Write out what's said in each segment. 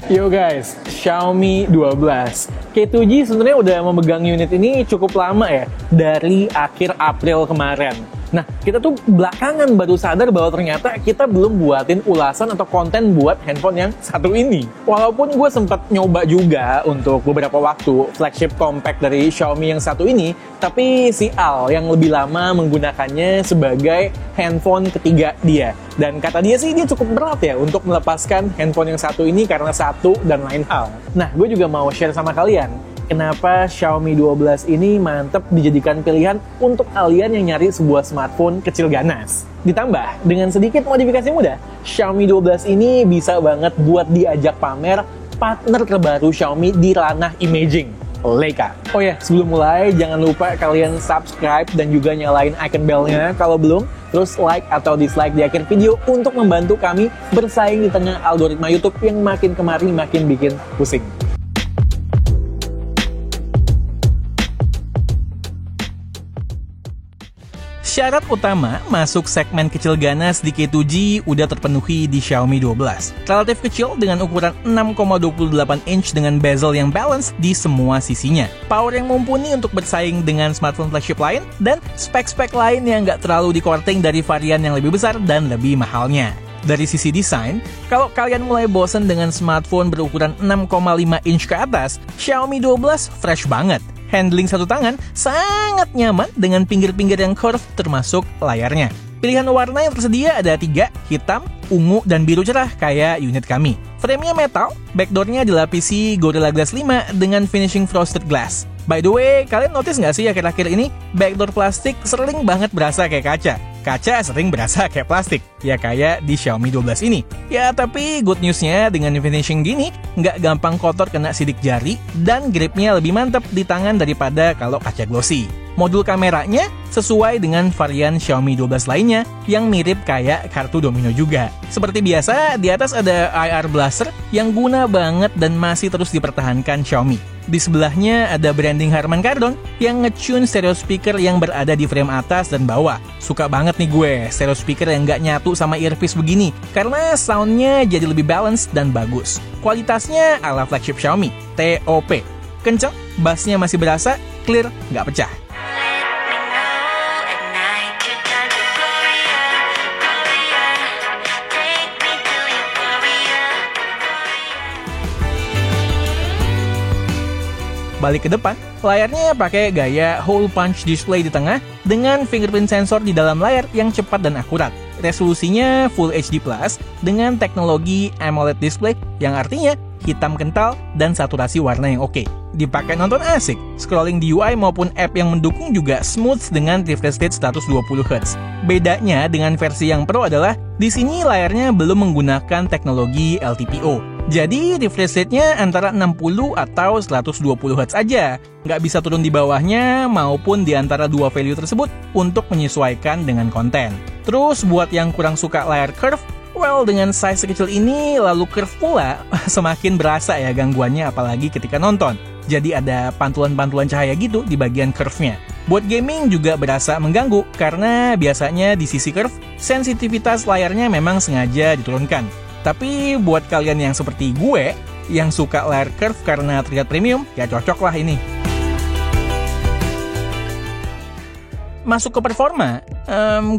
Yo guys, Xiaomi 12. K2G sebenarnya udah memegang unit ini cukup lama ya, dari akhir April kemarin. Nah, kita tuh belakangan baru sadar bahwa ternyata kita belum buatin ulasan atau konten buat handphone yang satu ini. Walaupun gue sempat nyoba juga untuk beberapa waktu flagship compact dari Xiaomi yang satu ini, tapi si Al yang lebih lama menggunakannya sebagai handphone ketiga dia. Dan kata dia sih, dia cukup berat ya untuk melepaskan handphone yang satu ini karena satu dan lain hal. Nah, gue juga mau share sama kalian kenapa Xiaomi 12 ini mantep dijadikan pilihan untuk kalian yang nyari sebuah smartphone kecil ganas. Ditambah, dengan sedikit modifikasi mudah, Xiaomi 12 ini bisa banget buat diajak pamer partner terbaru Xiaomi di ranah imaging, Leica. Oh ya, sebelum mulai, jangan lupa kalian subscribe dan juga nyalain icon bell-nya kalau belum. Terus like atau dislike di akhir video untuk membantu kami bersaing di tengah algoritma YouTube yang makin kemari makin bikin pusing. Syarat utama masuk segmen kecil ganas di K2G udah terpenuhi di Xiaomi 12. Relatif kecil dengan ukuran 6,28 inch dengan bezel yang balance di semua sisinya. Power yang mumpuni untuk bersaing dengan smartphone flagship lain, dan spek-spek lain yang nggak terlalu dikorting dari varian yang lebih besar dan lebih mahalnya. Dari sisi desain, kalau kalian mulai bosen dengan smartphone berukuran 6,5 inch ke atas, Xiaomi 12 fresh banget. Handling satu tangan sangat nyaman dengan pinggir-pinggir yang curve termasuk layarnya. Pilihan warna yang tersedia ada 3, hitam, ungu, dan biru cerah kayak unit kami. Framenya metal, backdoornya dilapisi Gorilla Glass 5 dengan finishing frosted glass. By the way, kalian notice nggak sih akhir-akhir ini backdoor plastik sering banget berasa kayak kaca? Kaca sering berasa kayak plastik, ya kayak di Xiaomi 12 ini. Ya tapi good newsnya dengan finishing gini, nggak gampang kotor kena sidik jari, dan gripnya lebih mantep di tangan daripada kalau kaca glossy. Modul kameranya sesuai dengan varian Xiaomi 12 lainnya yang mirip kayak kartu domino juga. Seperti biasa, di atas ada IR blaster yang guna banget dan masih terus dipertahankan Xiaomi. Di sebelahnya ada branding Harman Kardon yang nge-tune stereo speaker yang berada di frame atas dan bawah. Suka banget nih gue stereo speaker yang nggak nyatu sama earpiece begini, karena soundnya jadi lebih balance dan bagus. Kualitasnya ala flagship Xiaomi, TOP. Kenceng, bassnya masih berasa, clear, nggak pecah. Balik ke depan, layarnya pakai gaya hole punch display di tengah dengan fingerprint sensor di dalam layar yang cepat dan akurat. Resolusinya Full HD Plus dengan teknologi AMOLED display yang artinya hitam kental dan saturasi warna yang oke. Dipakai nonton asik, scrolling di UI maupun app yang mendukung juga smooth dengan refresh rate 120Hz. Bedanya dengan versi yang Pro adalah di sini layarnya belum menggunakan teknologi LTPO. Jadi refresh rate-nya antara 60 atau 120Hz aja. Nggak bisa turun di bawahnya maupun di antara dua value tersebut untuk menyesuaikan dengan konten. Terus buat yang kurang suka layar curve, well, dengan size sekecil ini lalu curve pula semakin berasa ya gangguannya apalagi ketika nonton. Jadi ada pantulan-pantulan cahaya gitu di bagian curve-nya. Buat gaming juga berasa mengganggu karena biasanya di sisi curve, sensitivitas layarnya memang sengaja diturunkan. Tapi buat kalian yang seperti gue, yang suka layar curve karena terlihat premium, ya cocok lah ini. Masuk ke performa,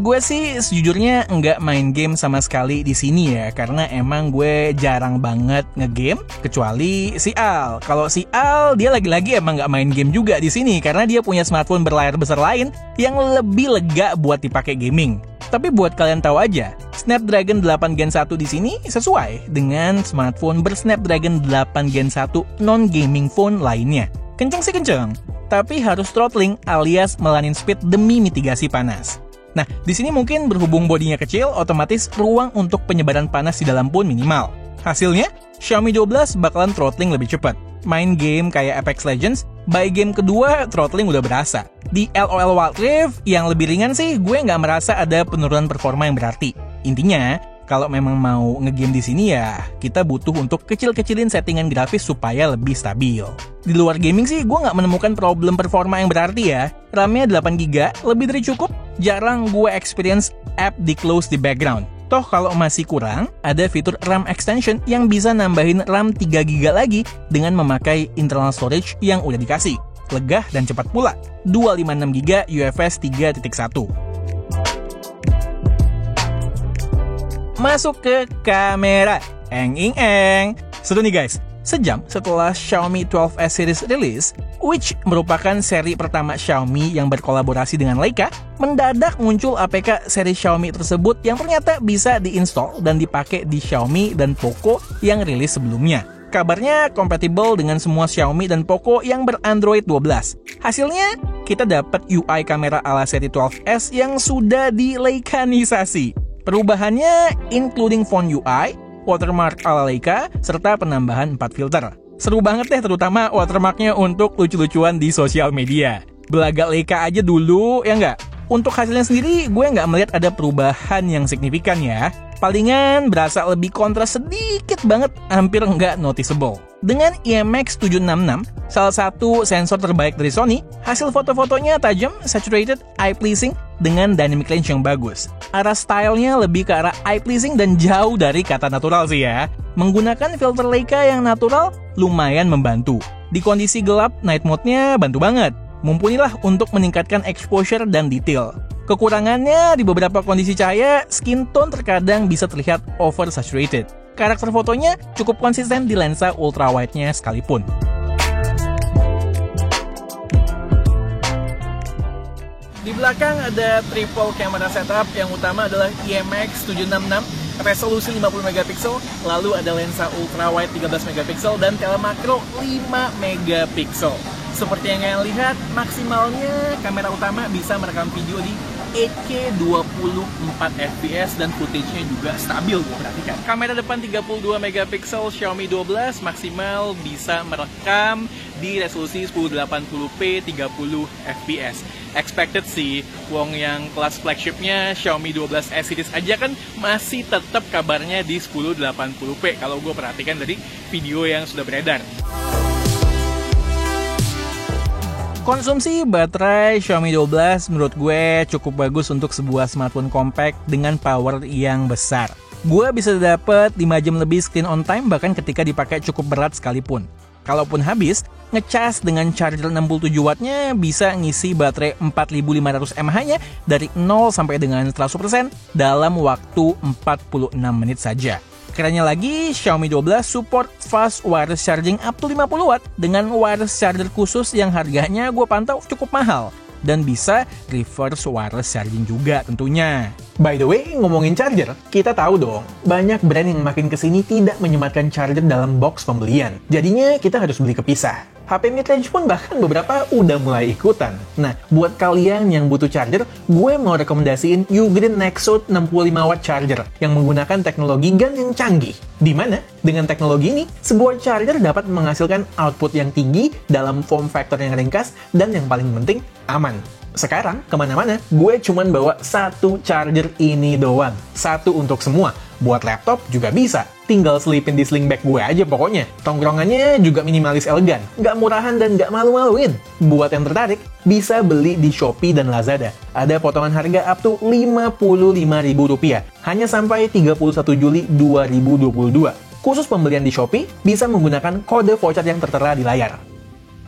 gue sih sejujurnya nggak main game sama sekali di sini ya, karena emang gue jarang banget ngegame, kecuali si Al. Kalau si Al, dia lagi-lagi emang nggak main game juga di sini, karena dia punya smartphone berlayar besar lain yang lebih lega buat dipakai gaming. Tapi buat kalian tahu aja, Snapdragon 8 Gen 1 di sini sesuai dengan smartphone bersnapdragon 8 Gen 1 non-gaming phone lainnya. Kenceng sih kenceng, tapi harus throttling alias melanin speed demi mitigasi panas. Nah, di sini mungkin berhubung bodinya kecil, otomatis ruang untuk penyebaran panas di dalam pun minimal. Hasilnya, Xiaomi 12 bakalan throttling lebih cepat. Main game kayak Apex Legends, by game kedua throttling udah berasa. Di LOL Wild Rift yang lebih ringan sih, gue nggak merasa ada penurunan performa yang berarti. Intinya, kalau memang mau ngegame di sini ya, kita butuh untuk kecil-kecilin settingan grafis supaya lebih stabil. Di luar gaming sih, gue nggak menemukan problem performa yang berarti ya. RAM-nya 8GB, lebih dari cukup. Jarang gue experience app di close di background. Toh kalau masih kurang, ada fitur RAM extension yang bisa nambahin RAM 3GB lagi dengan memakai internal storage yang udah dikasih. Legah dan cepat pula, 256GB UFS 3.1. Masuk ke kamera. Seru nih guys. Sejam setelah Xiaomi 12S series rilis, which merupakan seri pertama Xiaomi yang berkolaborasi dengan Leica, mendadak muncul APK seri Xiaomi tersebut yang ternyata bisa diinstal dan dipakai di Xiaomi dan Poco yang rilis sebelumnya. Kabarnya kompatibel dengan semua Xiaomi dan Poco yang berAndroid 12. Hasilnya, kita dapat UI kamera ala seri 12S yang sudah di-Leicanisasi. Perubahannya including font UI, watermark ala Leica, serta penambahan 4 filter. Seru banget deh, terutama watermarknya untuk lucu-lucuan di sosial media. Belagak Leica aja dulu, ya nggak? Untuk hasilnya sendiri, gue nggak melihat ada perubahan yang signifikan ya. Palingan berasa lebih kontras sedikit banget, hampir nggak noticeable. Dengan IMX766, salah satu sensor terbaik dari Sony, hasil foto-fotonya tajam, saturated, eye-pleasing, dengan dynamic range yang bagus. Arah stylenya lebih ke arah eye-pleasing dan jauh dari kata natural sih ya. Menggunakan filter Leica yang natural lumayan membantu. Di kondisi gelap, night mode-nya bantu banget. Mumpunilah untuk meningkatkan exposure dan detail. Kekurangannya di beberapa kondisi cahaya, skin tone terkadang bisa terlihat oversaturated. Karakter fotonya cukup konsisten di lensa ultrawide-nya sekalipun. Di belakang ada triple camera setup, yang utama adalah IMX766, resolusi 50MP, lalu ada lensa ultrawide 13MP dan telemakro 5MP. Seperti yang kalian lihat, maksimalnya kamera utama bisa merekam video di 8K 24fps dan footage-nya juga stabil, gue perhatikan. Kamera depan 32MP Xiaomi 12 maksimal bisa merekam di resolusi 1080p 30fps. Expected sih, wong yang kelas flagshipnya Xiaomi 12S series aja kan masih tetap kabarnya di 1080p kalau gue perhatikan dari video yang sudah beredar. Konsumsi baterai Xiaomi 12 menurut gue cukup bagus untuk sebuah smartphone compact dengan power yang besar. Gue bisa dapat 5 jam lebih screen on time bahkan ketika dipakai cukup berat sekalipun. Kalaupun habis, ngecas dengan charger 67 wattnya bisa ngisi baterai 4500 mAh-nya dari 0 sampai dengan 100% dalam waktu 46 menit saja. Kerennya lagi, Xiaomi 12 support fast wireless charging up to 50 watt dengan wireless charger khusus yang harganya gue pantau cukup mahal. Dan bisa reverse wireless charging juga tentunya. By the way, ngomongin charger, kita tahu dong, banyak brand yang makin kesini tidak menyematkan charger dalam box pembelian. Jadinya kita harus beli kepisah. HP mid-range pun bahkan beberapa udah mulai ikutan. Nah, buat kalian yang butuh charger, gue mau rekomendasiin Ugreen Nexus 65W charger yang menggunakan teknologi GaN yang canggih. Di mana, dengan teknologi ini, sebuah charger dapat menghasilkan output yang tinggi dalam form factor yang ringkas dan yang paling penting, aman. Sekarang, kemana-mana, gue cuman bawa satu charger ini doang. Satu untuk semua. Buat laptop juga bisa. Tinggal selipin di sling bag gue aja pokoknya. Tongkrongannya juga minimalis elegan. Nggak murahan dan nggak malu-maluin. Buat yang tertarik, bisa beli di Shopee dan Lazada. Ada potongan harga up to Rp55.000. Hanya sampai 31 Juli 2022. Khusus pembelian di Shopee, bisa menggunakan kode voucher yang tertera di layar.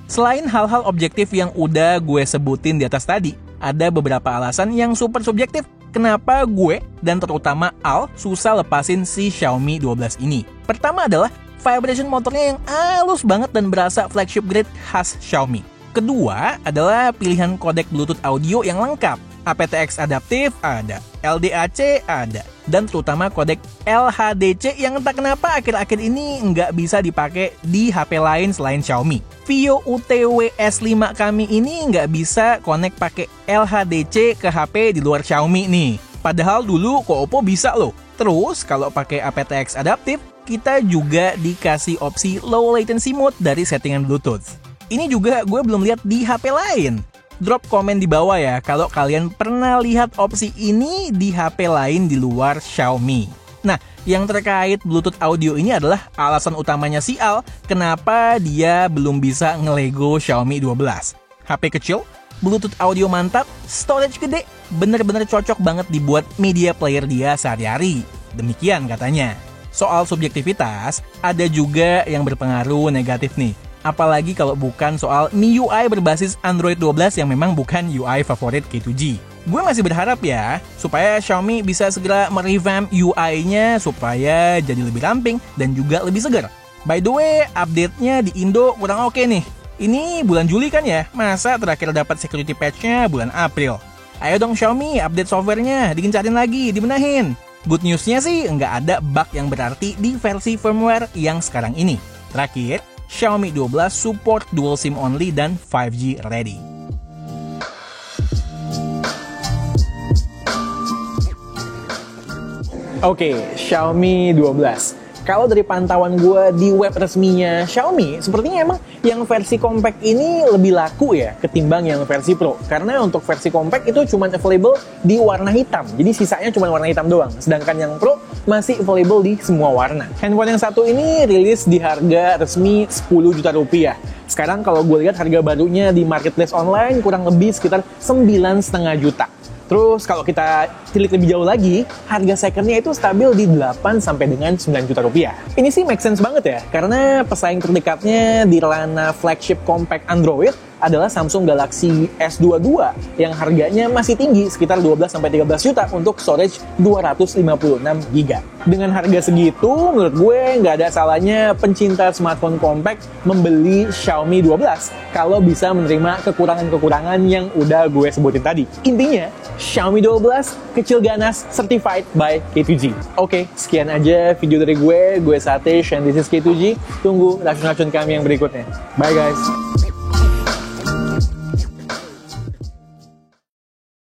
Selain hal-hal objektif yang udah gue sebutin di atas tadi, ada beberapa alasan yang super subjektif kenapa gue dan terutama Al susah lepasin si Xiaomi 12 ini. Pertama adalah vibration motornya yang halus banget dan berasa flagship grade khas Xiaomi. Kedua adalah pilihan kodek Bluetooth audio yang lengkap. aptX adaptif ada, LDAC ada, dan terutama kodek LHDC yang entah kenapa akhir-akhir ini nggak bisa dipakai di HP lain selain Xiaomi. Vio UTW S5 kami ini nggak bisa connect pakai LHDC ke HP di luar Xiaomi nih. Padahal dulu kok Oppo bisa loh. Terus kalau pakai aptX adaptif, kita juga dikasih opsi low latency mode dari settingan Bluetooth. Ini juga gue belum lihat di HP lain. Drop komen di bawah ya kalau kalian pernah lihat opsi ini di HP lain di luar Xiaomi. Nah, yang terkait Bluetooth audio ini adalah alasan utamanya si Al kenapa dia belum bisa ngelego Xiaomi 12. HP kecil, Bluetooth audio mantap, storage gede, bener-bener cocok banget dibuat media player dia sehari-hari. Demikian katanya. Soal subjektivitas, ada juga yang berpengaruh negatif nih. Apalagi kalau bukan soal MIUI berbasis Android 12 yang memang bukan UI favorit K2G. Gue masih berharap ya, supaya Xiaomi bisa segera merevamp UI-nya supaya jadi lebih ramping dan juga lebih segar. By the way, update-nya di Indo kurang oke nih. Ini bulan Juli kan ya, masa terakhir dapat security patch-nya bulan April. Ayo dong Xiaomi, update software-nya, digencarin lagi, dibenahin. Good news-nya sih, nggak ada bug yang berarti di versi firmware yang sekarang ini. Terakhir, Xiaomi 12 support dual SIM only dan 5G ready. Oke, Xiaomi 12. Kalau dari pantauan gue di web resminya Xiaomi, sepertinya emang yang versi compact ini lebih laku ya ketimbang yang versi Pro. Karena untuk versi compact itu cuma available di warna hitam. Jadi sisanya cuma warna hitam doang. Sedangkan yang Pro masih available di semua warna. Handphone yang satu ini rilis di harga resmi 10 juta rupiah. Sekarang kalau gue lihat harga barunya di marketplace online kurang lebih sekitar 9,5 juta. Terus kalau kita tilik lebih jauh lagi, harga secondnya itu stabil di 8 sampai dengan 9 juta rupiah. Ini sih make sense banget ya, karena pesaing terdekatnya di ranah flagship compact Android adalah Samsung Galaxy S22 yang harganya masih tinggi sekitar 12 sampai 13 juta untuk storage 256 GB. Dengan harga segitu, menurut gue nggak ada salahnya pencinta smartphone compact membeli Xiaomi 12 kalau bisa menerima kekurangan-kekurangan yang udah gue sebutin tadi. Intinya, Xiaomi 12 kecil ganas certified by K2G. Oke, sekian aja video dari gue Satish and this is K2G. Tunggu racun-racun kami yang berikutnya. Bye guys.